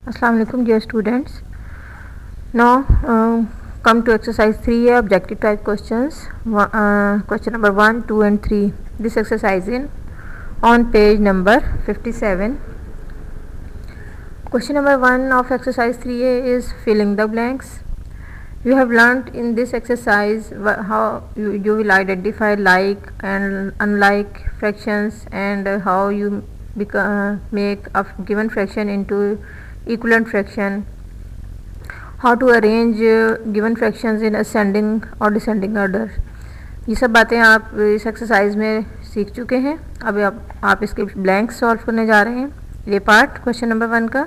Assalamu alaikum dear students. Now come to exercise 3 objective type questions. Question number 1, 2 and 3. This exercise in on page number 57. Question number 1 of exercise 3A is filling the blanks. You have learnt in this exercise how you will identify like and unlike fractions and how you make a given fraction into equivalent fraction, how to arrange given fractions in ascending or descending order. ये सब बातें आप इस exercise में सीख चुके हैं. अब आप इसके ब्लैंक्स सॉल्व करने जा रहे हैं. ये पार्ट क्वेश्चन नंबर 1 का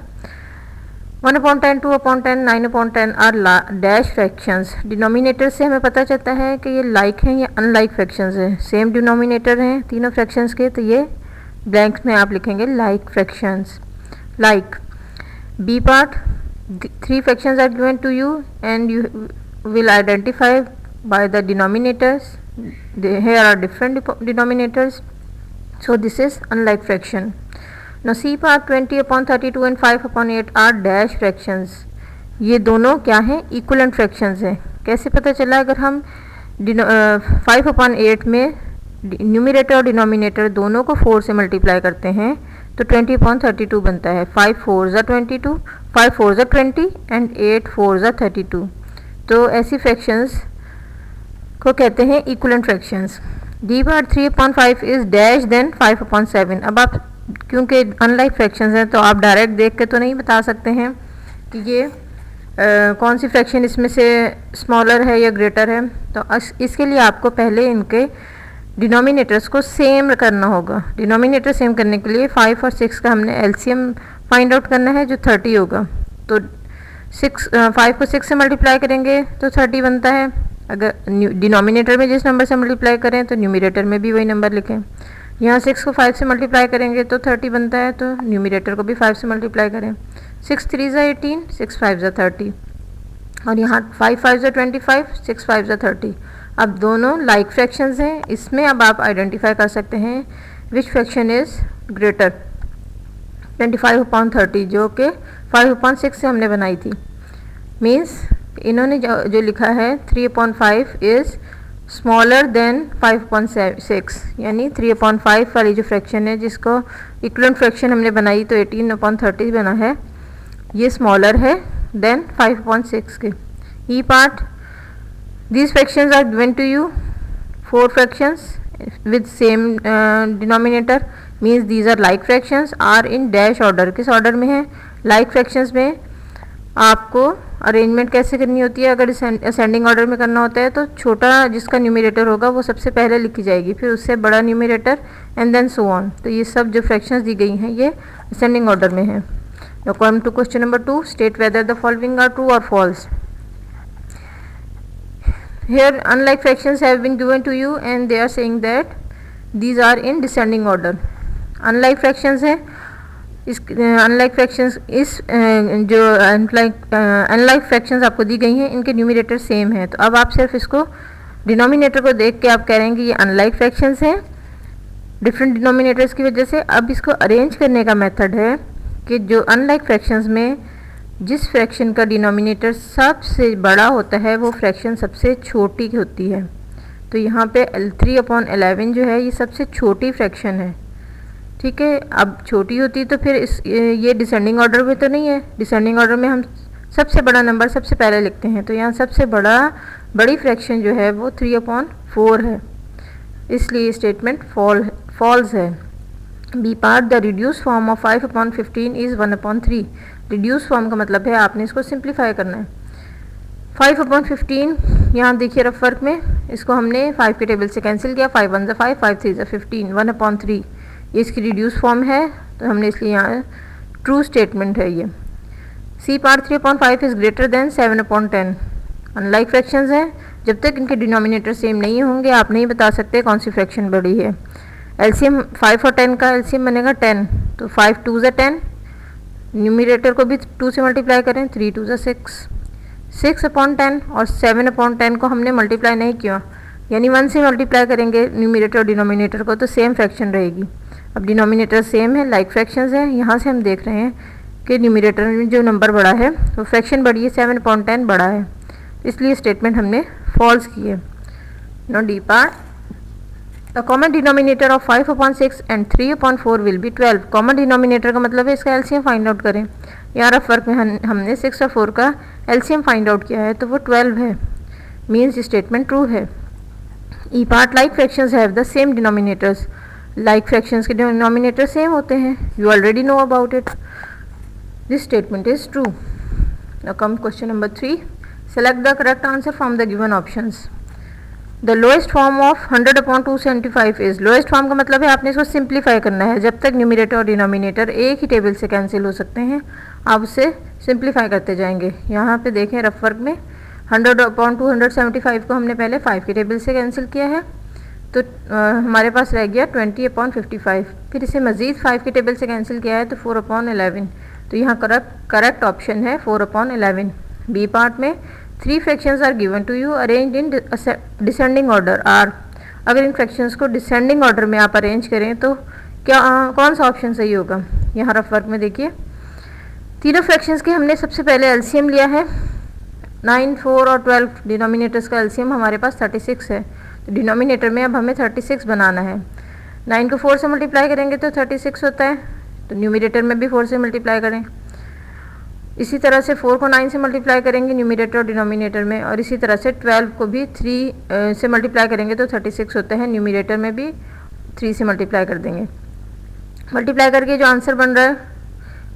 1/10, 2/10, 9/10 आर डैश फ्रैक्शंस. डिनोमिनेटर से हमें पता चलता है कि ये लाइक हैं या अनलाइक फ्रैक्शंस हैं. सेम डिनोमिनेटर हैं तीनों फ्रैक्शंस के, तो ये ब्लैंक्स में आप लिखेंगे like fractions. Like B part, 3 fractions are given to you and you will identify by the denominators. Here are different denominators, so this is unlike fraction. Now C part, 20/32 and 5/8 are dash fractions. ये दोनों क्या हैं? equivalent fractions हैं. कैसे पता चला? अगर हम 5/8 में न्यूमिनेटर और डिनोमिनेटर दोनों को 4 से मल्टीप्लाई करते हैं तो 20/32 बनता है. 5 4s are 22, 5 4s are 20 and 8 4s are 32. तो ऐसी फ्रैक्शंस को कहते हैं equivalent fractions. D part 3/5 is dash than 5/7. अब आप क्योंकि अनलाइक फ्रैक्शंस हैं तो आप डायरेक्ट देख के तो नहीं बता सकते हैं कि ये कौन सी फ्रैक्शन इसमें से स्मॉलर है या ग्रेटर है. तो इसके लिए आपको पहले इनके डिनोमिनेटर्स को सेम करना होगा. डिनोमिनेटर सेम करने के लिए 5 और 6 का हमने एलसीएम फाइंड आउट करना है जो 30 होगा. तो 5 को 6 से मल्टीप्लाई करेंगे तो 30 बनता है. अगर डिनोमिनेटर में जिस नंबर से मल्टीप्लाई करें तो न्यूमिनेटर में भी वही नंबर लिखें. यहाँ 6 को 5 से मल्टीप्लाई करेंगे तो 30 बनता है, तो न्यूमिनेटर को भी 5 से मल्टीप्लाई करें. 6 3s are 18, 6 5s are 30 और यहाँ 5 5s are 25, 6 5s are 30. अब दोनों लाइक फ्रैक्शंस हैं. इसमें अब आप आइडेंटिफाई कर सकते हैं विच फ्रैक्शन इज़ ग्रेटर. 25/30 जो कि 5/6 से हमने बनाई थी. मीन्स इन्होंने जो लिखा है 3/5 इज़ स्मॉलर देन 5/6, यानी 3/5 वाली जो फ्रैक्शन है जिसको इक्वलेंट फ्रैक्शन हमने बनाई तो 18/30 बना है, ये स्मॉलर है देन 5/6 के. ई part, these fractions are given to you 4 fractions with same denominator, means these are like fractions, are in dash order. किस ऑर्डर में है? like fractions में आपको अरेंजमेंट कैसे करनी होती है? अगर असेंडिंग ऑर्डर में करना होता है तो छोटा जिसका न्यूमिनेटर होगा वो सबसे पहले लिखी जाएगी, फिर उससे बड़ा numerator and then so on. तो ये सब जो फ्रैक्शंस दी गई हैं ये असेंडिंग ऑर्डर में है. Now come to question number 2. State whether the following are true or false. Here unlike fractions have been given to you and they are saying that these are in descending order. Unlike fractions है, इस unlike fractions इस जो unlike fractions आपको दी गई हैं इनके numerator same है. तो अब आप सिर्फ इसको डिनोमिनेटर को देख के आप कह रहे हैं कि ये unlike fractions हैं डिफरेंट डिनोमिनेटर्स की वजह से. अब इसको अरेंज करने का मेथड है कि जो अनलाइक फ्रैक्शंस में जिस फ्रैक्शन का डिनोमिनेटर सबसे बड़ा होता है वो फ्रैक्शन सबसे छोटी होती है. तो यहाँ पे 3/11 जो है ये सबसे छोटी फ्रैक्शन है. ठीक है, अब छोटी होती तो फिर ये डिसेंडिंग ऑर्डर में तो नहीं है. डिसेंडिंग ऑर्डर में हम सबसे बड़ा नंबर सबसे पहले लिखते हैं, तो यहाँ सबसे बड़ी फ्रैक्शन जो है वो 3/4 है, इसलिए स्टेटमेंट फॉल्स है. B part, the reduce form of 5/15 is 1/3. Reduce form का मतलब है आपने इसको सिंप्लीफाई करना है. 5/15 यहाँ देखिए रफ वर्क में इसको हमने 5 के टेबल से कैंसिल किया. 5 1 5, 5 3 15, 1/3 ये इसकी रिड्यूस फॉर्म है, तो हमने इसलिए यहाँ ट्रू स्टेटमेंट है ये. C part, 3/5 is greater than 7/10. Unlike fractions हैं, जब तक इनके डिनोमिनेटर सेम नहीं होंगे आप नहीं बता सकते कौन सी फ्रैक्शन बड़ी है. एलसीएम 5 और 10 का एलसीएम बनेगा 10, तो 5 2s are 10, न्यूमिनेटर को भी 2 से मल्टीप्लाई करें, 3 2s are 6, 6/10 और 7/10 को हमने मल्टीप्लाई नहीं किया, यानी 1 से मल्टीप्लाई करेंगे न्यूमिनेटर और डिनोमिनेटर को तो सेम फ्रैक्शन रहेगी. अब डिनोमिनेटर सेम है, लाइक फ्रैक्शंस है. यहाँ से हम देख रहे हैं के न्यूमरेटर में जो नंबर बड़ा है वो फ्रैक्शन बड़ी है 7/10 बड़ा है, इसलिए स्टेटमेंट हमने फॉल्स की है। No D part, the common denominator of 5/6 and 3/4 will be 12। Common denominator का मतलब है इसका एलसीएम फाइंड आउट करें। यहाँ रफ वर्क में हमने 6 और 4 का एलसीएम फाइंड आउट किया है तो वो 12 है, मीन्स स्टेटमेंट ट्रू है। E part, like fractions have the same denominators. Like fractions के डिनोमिनेटर सेम होते हैं, you already know about it, this statement is true. Now come question number 3, select the correct answer from the given options. The lowest form of 100/275 is, lowest form का मतलब है आपने इसको simplify करना है। जब तक न्यूमरेटर और डिनोमिनेटर एक ही टेबल से कैंसिल हो सकते हैं आप उसे सिंप्लीफाई करते जाएंगे। यहाँ पे देखें रफ वर्क में 100/275 को हमने पहले 5 के टेबल से कैंसिल किया है तो हमारे पास रह गया 20/55। फिर इसे मज़ीद 5 के टेबल से कैंसिल किया है तो 4/11। तो यहाँ करेक्ट ऑप्शन है 4/11। बी पार्ट में 3 fractions are given to you, arrange in descending order are. अगर इन फ्रैक्शंस को डिसेंडिंग ऑर्डर में आप अरेंज करें तो क्या कौन सा ऑप्शन सही होगा। यहाँ रफ वर्क में देखिए तीनों फ्रैक्शंस के हमने सबसे पहले एलसीएम लिया है 9, 4 और 12। डिनोमिनेटर्स का एलसीएम हमारे पास 36 है, तो डिनोमिनेटर में अब हमें 36 बनाना है। 9 को 4 से मल्टीप्लाई करेंगे तो 36 होता है, तो न्यूमरेटर में भी 4 से मल्टीप्लाई करें। इसी तरह से 4 को 9 से मल्टीप्लाई करेंगे न्यूमरेटर और डिनोमिनेटर में, और इसी तरह से 12 को भी 3 से मल्टीप्लाई करेंगे तो 36 होता है, न्यूमरेटर में भी 3 से मल्टीप्लाई कर देंगे। मल्टीप्लाई करके जो आंसर बन रहा है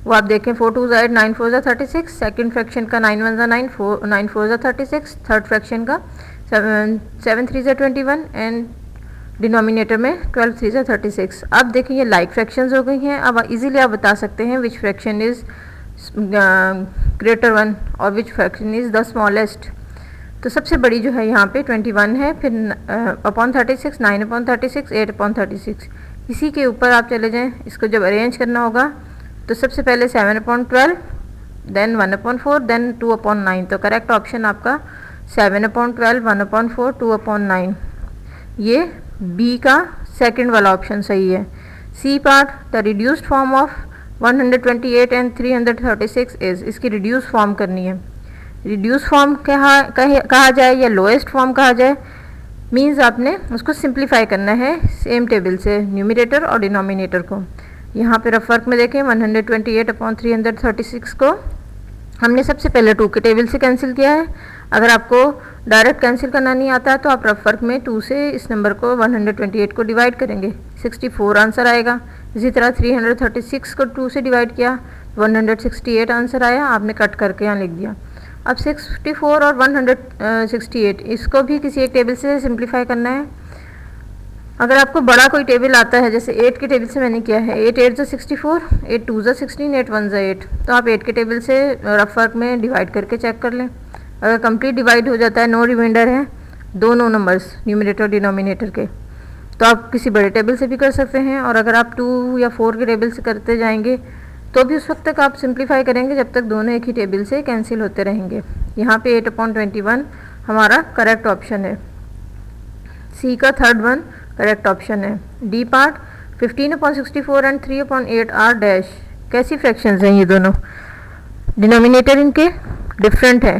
वो आप देखें 4 2 8, 9 4 36। सेकेंड फ्रैक्शन का 9 1 9, 9 4 36। थर्ड फ्रैक्शन का 7 3 21 एंड डिनोमिनेटर में 12 3 36। अब देखिए ये लाइक फ्रैक्शंस हो गई हैं। अब इजीली आप बता सकते हैं which fraction is greater one और which fraction is the smallest. तो सबसे बड़ी जो है यहाँ पे 21 है, फिर अपॉन 36, 9/36, 8/36। इसी के ऊपर आप चले जाएं, इसको जब अरेंज करना होगा तो सबसे पहले 7/12, देन 1/4, देन 2/9। तो करेक्ट ऑप्शन आपका 7/12, 1/4, 2/9। ये बी का सेकंड वाला ऑप्शन सही है। C part, the reduced form of 128 and 336 is, इसकी रिड्यूस फॉर्म करनी है। रिड्यूस फॉर्म कहा जाए या लोएस्ट फॉर्म कहा जाए, मीन्स आपने उसको सिंप्लीफाई करना है सेम टेबल से, न्यूमरेटर और डिनोमिनेटर को। यहाँ पे रफ वर्क में देखें 128/336 को हमने सबसे पहले 2 के टेबल से कैंसिल किया है। अगर आपको डायरेक्ट कैंसिल करना नहीं आता है तो आप रफ वर्क में 2 से इस नंबर को 128 को डिवाइड करेंगे, 64 आंसर आएगा। इसी तरह 336 को 2 से डिवाइड किया, 168 आंसर आया, आपने कट करके यहाँ लिख दिया। अब 64 और 168 इसको भी किसी एक टेबल से सिंप्लीफाई करना है। अगर आपको बड़ा कोई टेबल आता है, जैसे 8 के टेबल से मैंने किया है, 8 8 ज़ा 64, 8 2 ज़ा 16, 8 1 ज़ा 8, तो आप 8 के टेबल से रफ वर्क में डिवाइड करके चेक कर लें। अगर कंप्लीट डिवाइड हो जाता है, नो रिमाइंडर है, दोनों नंबर्स न्यूमरेटर और डिनोमिनेटर के, तो आप किसी बड़े टेबल से भी कर सकते हैं। और अगर आप 2 या 4 के टेबल से करते जाएंगे तो भी उस वक्त तक आप सिंप्लीफाई करेंगे जब तक दोनों एक ही टेबल से कैंसिल होते रहेंगे। यहाँ पे 8/21 हमारा करेक्ट ऑप्शन है। सी का थर्ड वन करेक्ट ऑप्शन है। D part, 15/64 and 3/8 are dash. कैसी फ्रैक्शंस हैं ये दोनों, डिनोमिनेटर इनके डिफरेंट है,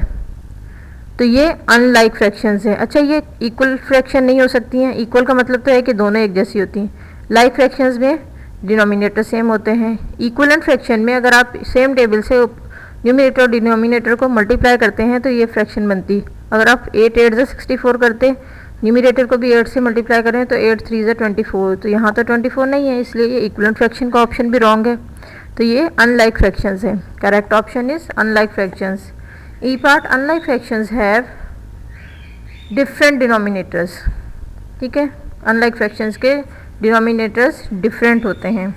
तो ये अनलाइक फ्रैक्शंस हैं। अच्छा, ये इक्वल फ्रैक्शन नहीं हो सकती हैं। इक्वल का मतलब तो है कि दोनों एक जैसी होती हैं। लाइक फ्रैक्शंस में डिनोमिनेटर सेम होते हैं। इक्वलेंट फ्रैक्शन में अगर आप सेम टेबल से न्यूमरेटर और डिनोमिनेटर को मल्टीप्लाई करते हैं तो ये फ्रैक्शन बनती। अगर आप 8 8 ज़ा 64 करते, न्यूमरेटर को भी 8 से मल्टीप्लाई करें तो 8 3 ज़ा 24, तो यहाँ तो 24 नहीं है, इसलिए ये इक्वलेंट फ्रैक्शन का ऑप्शन भी रॉन्ग है। तो ये अनलाइक फ्रैक्शंस हैं। Correct option is unlike fractions. E part, unlike fractions have different denominators. ठीक है, अनलाइक फ्रैक्शंस के डिनोमिनेटर्स डिफरेंट होते हैं।